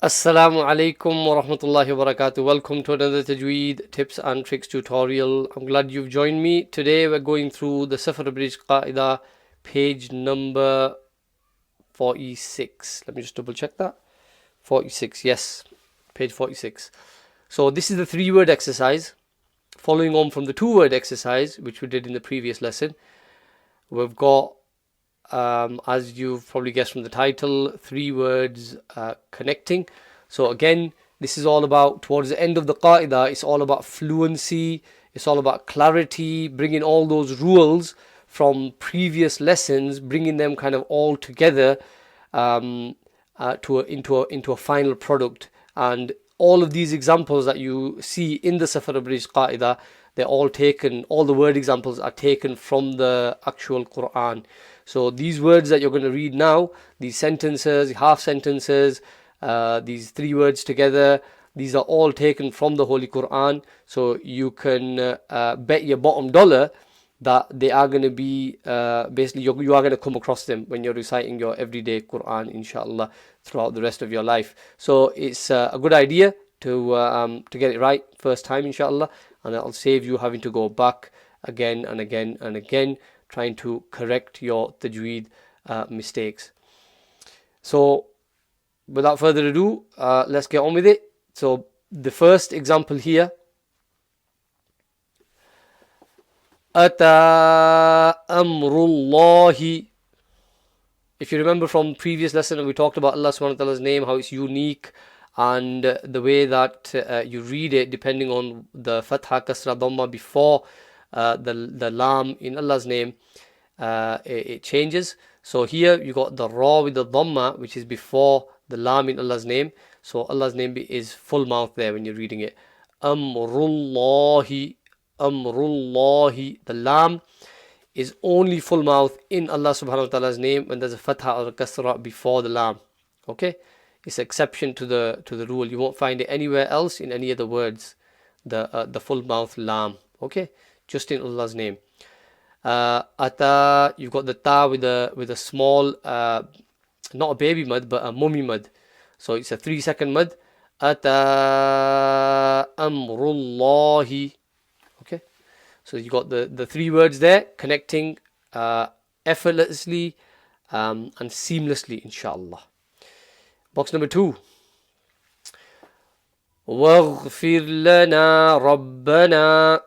Assalamu alaikum wa rahmatullahi wa barakatuh. Welcome to another Tajweed tips and tricks tutorial. I'm glad you've joined me. Today we're going through the Safar Bridge Qaida, page number 46. Let me just double check that. 46, yes, page 46. So this is the 3-word exercise. Following on from the 2-word exercise, which we did in the previous lesson, we've got as you've probably guessed from the title, 3 words connecting. So again, this is all about, towards the end of the qaida, it's all about fluency, it's all about clarity, bringing all those rules from previous lessons, bringing them kind of all together into a final product. And all of these examples that you see in the Safar Bridge qaida, they're all taken, all the word examples are taken from the actual Quran. So these words that you're going to read now, these sentences, half sentences, these 3 words together, these are all taken from the Holy Quran. So you can bet your bottom dollar that they are going to be, basically you are going to come across them when you're reciting your everyday Quran, inshallah, throughout the rest of your life. So it's a good idea to get it right first time, inshallah, and that'll save you having to go back again and again and again, trying to correct your tajweed mistakes. So without further ado, let's get on with it. So the first example here, Ata amrullahi. If you remember from previous lesson, we talked about Allah subhanahu wa ta'ala's name, how it's unique, and the way that you read it depending on the fatha, kasra, dhamma before the lam in Allah's name, it changes. So here you got the ra with the dhamma, which is before the lam in Allah's name. So Allah's name is full mouth there when you're reading it. Amrullahi, amrullahi. The lam is only full mouth in Allah subhanahu wa ta'ala's name when there's a fatha or a kasra before the lam. Okay, it's an exception to the rule. You won't find it anywhere else in any other words, the full mouth lam. Okay, just in Allah's name. Ata, you've got the ta with a small, not a baby mud, but a mummy mud. So it's a 3-second mud. Ata amrullahi. Okay, so you got the 3 words there connecting effortlessly and seamlessly, inshallah. Box number 2. وَاغْفِرْ لَنَا رَبَّنَا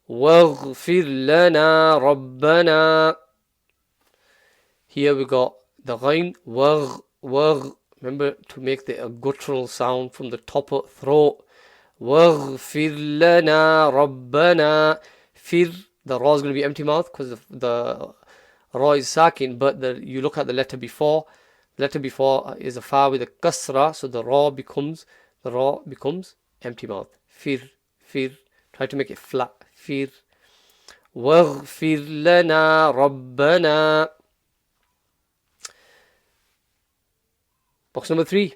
وَاغْفِرْ لَنَا رَبَّنَا. Here we got the ghain, wagh. Remember to make the guttural sound from the top of throat. وَاغْفِرْ لَنَا رَبَّنَا. Fir, the ra is going to be empty mouth because the ra is sakin, but you look at the letter before. The letter before is a fa with a kasra, so the ra becomes empty mouth. Fir. Try to make it flat. Fir. وَاغْفِرْ لَنَا رَبَّنَا. Box number 3.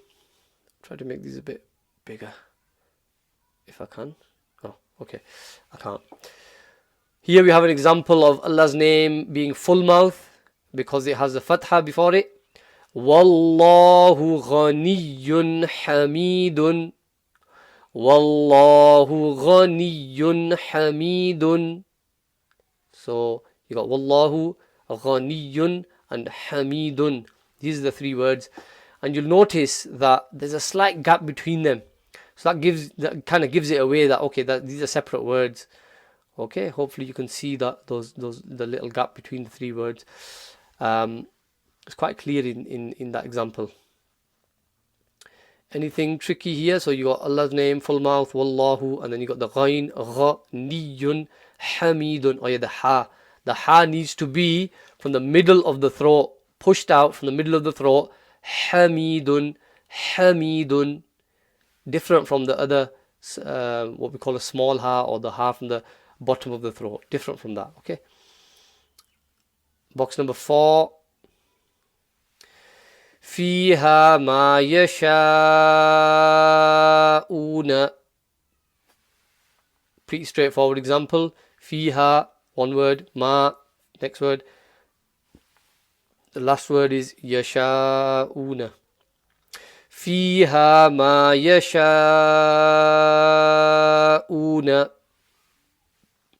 Try to make these a bit bigger, if I can. Oh, okay, I can't. Here we have an example of Allah's name being full mouth because it has the fatha before it. Wallahu ghaniyyun hamidun. Wallahu ghaniyyun hamidun. So you got Wallahu, ghaniyyun, and hamidun. These are the 3 words. And you'll notice that there's a slight gap between them. So that kind of gives it away that, okay, that these are separate words. Okay, hopefully you can see that the little gap between the 3 words. It's quite clear in that example. Anything tricky here? So you got Allah's name, full mouth, wallahu, and then you got the ghain, ghaniyun, hamidun. Oh yeah, the ha. The ha needs to be from the middle of the throat, pushed out from the middle of the throat. Hamidun, hamidun. Different from the other, what we call a small ha, or the ha from the bottom of the throat. Different from that, okay? Box number 4. فيها ما يشاءون. Pretty straightforward example. فيها, one word. Ma, next word. The last word is يشاءون. فيها ما يشاءون.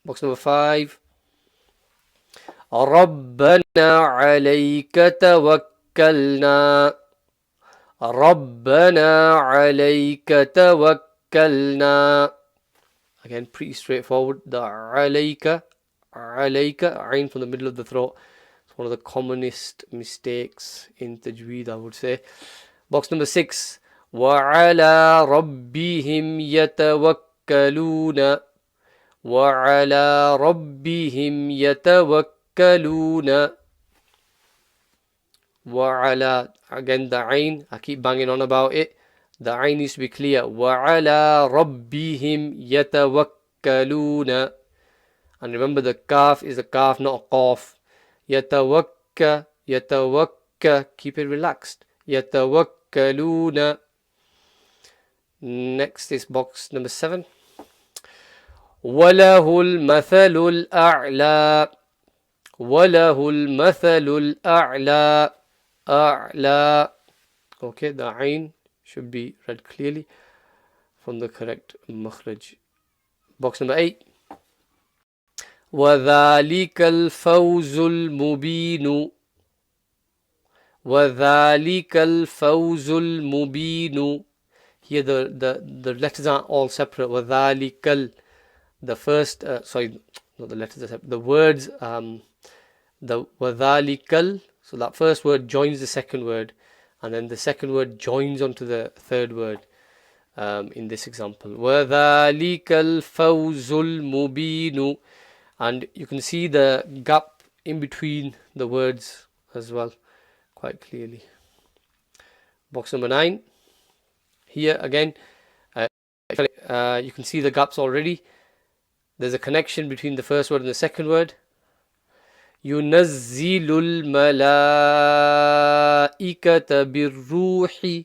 Box number 5. ربنا عليك توكلنا. ربنا عليك توكلنا. Again, pretty straightforward. The عليك, ayn from the middle of the throat. It's one of the commonest mistakes in tajweed, I would say. Box number 6. وعلى ربهم يتوكلون. وعلى ربهم يتوكلون. وعلى, again the ayn, I keep banging on about it. The ayn needs to be clear. وعلى ربهم يتوكلون. And remember, the kaf is a kaf, not a qaf. يتوكل, يتوكل, keep it relaxed. يتوكلون. Next is box number 7. وله المثل الأعلى. وله المثل الأعلى. أعلى. Okay, the ayn should be read clearly from the correct makhraj. Box number 8. وذلك الفوز المبين. وذلك الفوز المبين. Here the letters aren't all separate. وذلك, the first, sorry, not the letters are separate. The words, the وذلك, so that first word joins the second word, and then the second word joins onto the third word. In this example, وذلك الفوز المبين, and you can see the gap in between the words as well quite clearly. Box number 9. Here again, you can see the gaps already. There's a connection between the first word and the second word. ينزل الملائكة بالروح.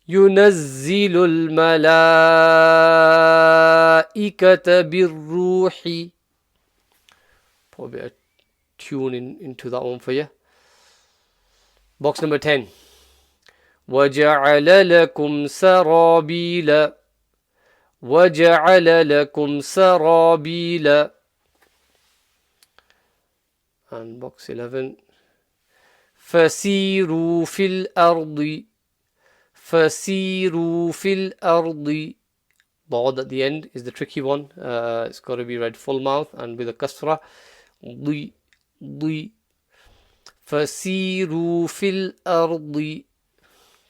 ينزل الملائكة بالروح. Put a bit of tune into that one for you. Box number 10. وجعل لكم سرابيل. وجعل لكم سرابيل. And box 11. فسيروا في الأرض. فسيروا في الأرض. Dad at the end is the tricky one. It's got to be read full mouth and with a kasra. ضي. فسيروا في الأرض.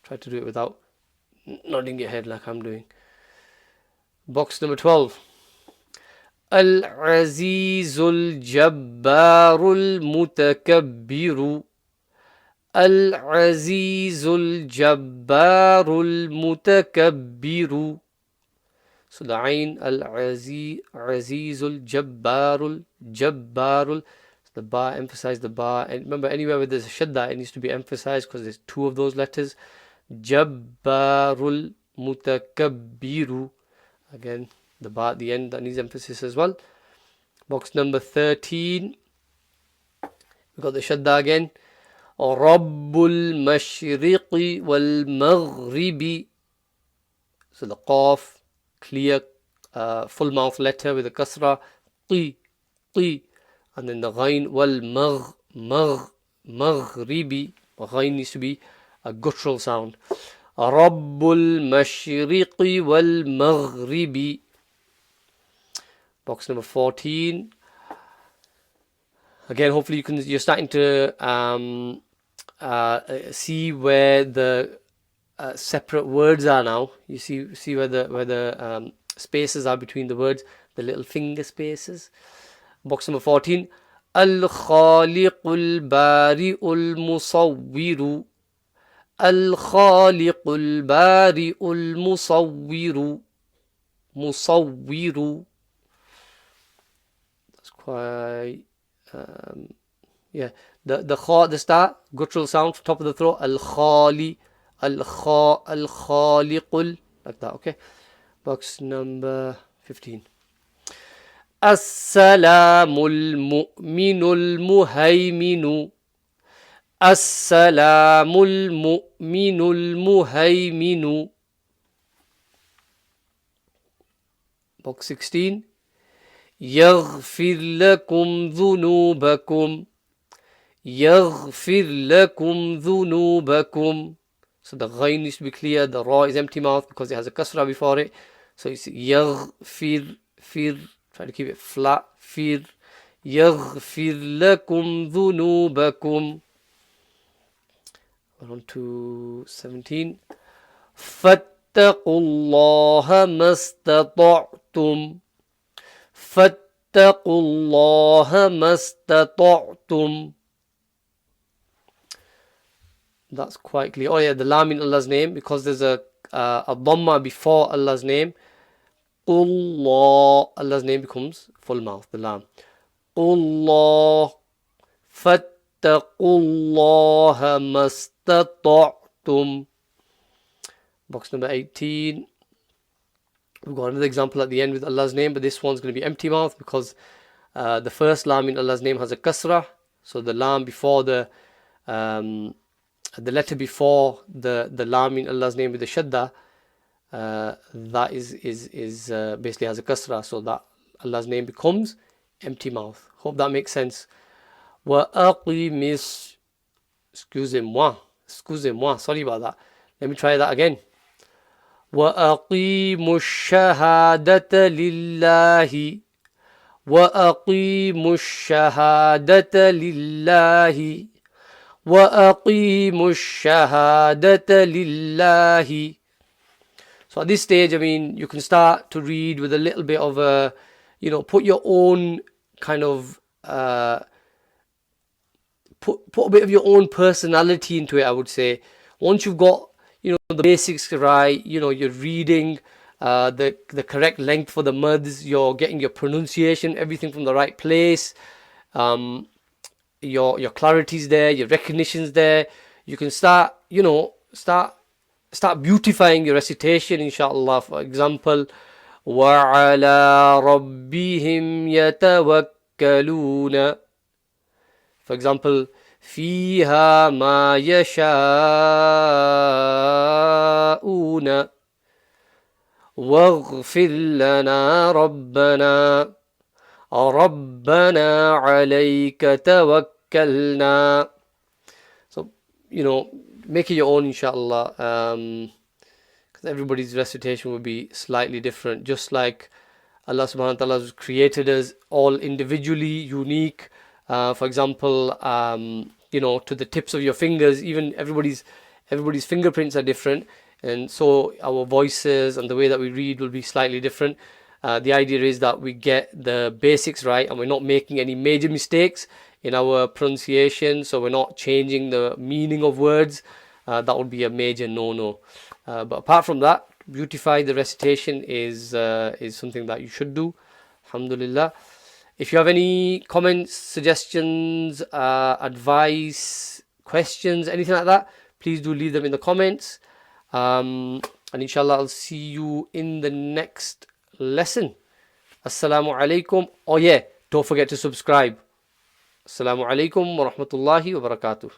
Try to do it without nodding your head like I'm doing. Box number 12. العزيز الجبار المتكبر. العزيز الجبار المتكبر. So the ayn, al-aziz al-jabbar al-jabbar. The ba, emphasize the ba. And remember, anywhere where there's a shadda, it needs to be emphasized because there's 2 of those letters. Jabbarul mutakabbiru. Again, the ba at the end, that needs emphasis as well. Box number 13. We've got the shadda again. Rabbul mashriqi wal maghribi. So the qaf, clear, full mouth letter with a kasra. Qi. And then the ghain wal maghribi. Ghain needs to be a guttural sound. Rabbul mashriqi wal maghribi. Box number 14. Again, hopefully you're starting to see where the separate words are now. You see where the spaces are between the words, the little finger spaces. Box number 14. Al-Khaliqul Bari'ul Musawwiru. Al-Khaliqul Bari'ul Musawwiru. Musawwiru. That's quite yeah. The kha, the start, guttural sound, top of the throat. Al-Khali. Al-Khaliqul. Like that, okay? Box number 15. السلام المؤمن المهيمن. السلام المؤمن المهيمن. Box 16. يغفر لكم ذنوبكم. يغفر لكم ذنوبكم. So the ghain needs to be clear. The ra is empty mouth because it has a kasra before it. So it's يغفر fir. Try to keep it flat. Fir. يغفر لكم ذنوبكم. We're on to 17. فاتقوا الله ما استطعتم. فاتقوا الله ما استطعتم. That's quite clear. Oh yeah, the lam in Allah's name, because there's a dhamma before Allah's name. Allah, Allah's name becomes full mouth, the lam. Allah, fattaqullaha mastata'tum. Box number 18. We've got another example at the end with Allah's name, but this one's going to be empty mouth because the first lam in Allah's name has a kasra. So the lam before the letter before the lam in Allah's name with the shadda, that is basically has a kasra, so that Allah's name becomes empty mouth. Hope that makes sense. Wa aqimis. Excusez-moi, sorry about that. Let me try that again. Wa aqimu shahadata lillahi. Wa aqimu shahadata lillahi. وَأَقِيمُوا الشَّهَادَةَ لِلَّهِ. So at this stage, I mean, you can start to read with a little bit of a, put your own kind of, put a bit of your own personality into it, I would say. Once you've got, the basics right, you're reading the correct length for the mads, you're getting your pronunciation, everything from the right place. Your clarity's there, your recognition's there. You can start beautifying your recitation, inshallah. For example, وَعَلَى رَبِّهِمْ يَتَوَكَّلُونَ. For example, فِيهَا مَا يَشَاءُونَ وَاغْفِرْ لَنَا رَبَّنَا رَبَّنَا عَلَيْكَ توكلنا. So, make it your own, inshallah, because everybody's recitation will be slightly different. Just like Allah subhanahu wa ta'ala has created us all individually, unique. For example, to the tips of your fingers, even everybody's fingerprints are different, and so our voices and the way that we read will be slightly different. The idea is that we get the basics right and we're not making any major mistakes in our pronunciation, so we're not changing the meaning of words. That would be a major no-no. But apart from that, beautify the recitation is something that you should do. Alhamdulillah. If you have any comments, suggestions, advice, questions, anything like that, please do leave them in the comments. And inshallah, I'll see you in the next lesson. Assalamu alaikum. Oh yeah, don't forget to subscribe. Assalamu alaikum wa rahmatullahi wa barakatuh.